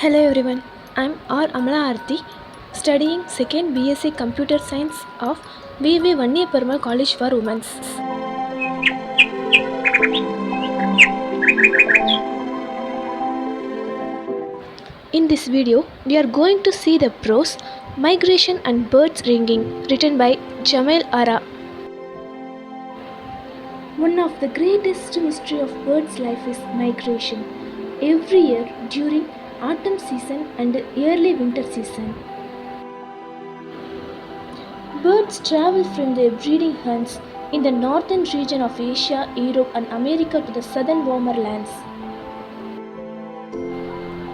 Hello everyone, I'm R. AMALAARTHI, studying 2nd B.Sc. Computer Science of B.V. College for Women. In this video, we are going to see the prose, Migration and Birds Ringing, written by AMALAARTHI.R. One of the greatest mystery of birds' life is migration. Every year during autumn season and early winter season, birds travel from their breeding haunts in the northern region of Asia, Europe and America to the southern warmer lands.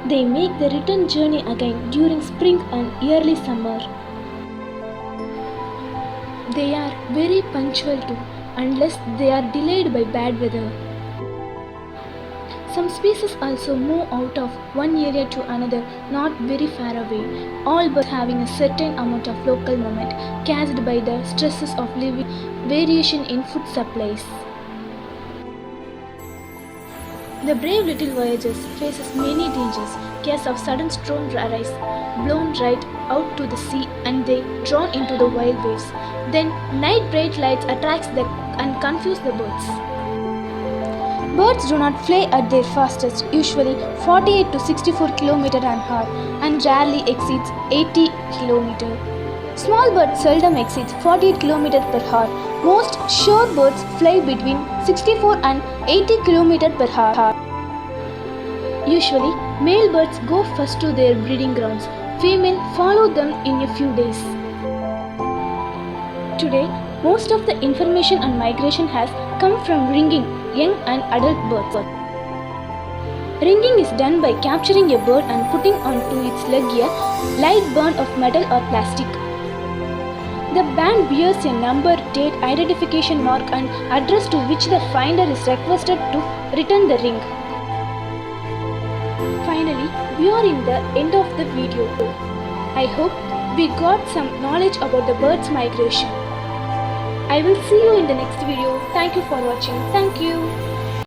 They make the return journey again during spring and early summer. They are very punctual too, unless they are delayed by bad weather. Some species also move out of one area to another, not very far away, all birds having a certain amount of local movement caused by the stresses of living, variation in food supplies. The brave little voyagers faces many dangers, case of sudden storm arise, blown right out to the sea and they drawn into the wild waves. Then night bright lights attracts them and confuse the birds. Birds do not fly at their fastest, usually 48 to 64 km an hour and rarely exceeds 80 km. Small birds seldom exceeds 48 km per hour. Most shorebirds fly between 64 and 80 km per hour. Usually, male birds go first to their breeding grounds. Female follow them in a few days. Today, most of the information on migration has come from ringing young and adult birds. Ringing is done by capturing a bird and putting onto its leg a light band of metal or plastic. The band bears a number, date, identification mark and address to which the finder is requested to return the ring. Finally, we are in the end of the video. I hope we got some knowledge about the bird's migration. I will see you in the next video. Thank you for watching. Thank you.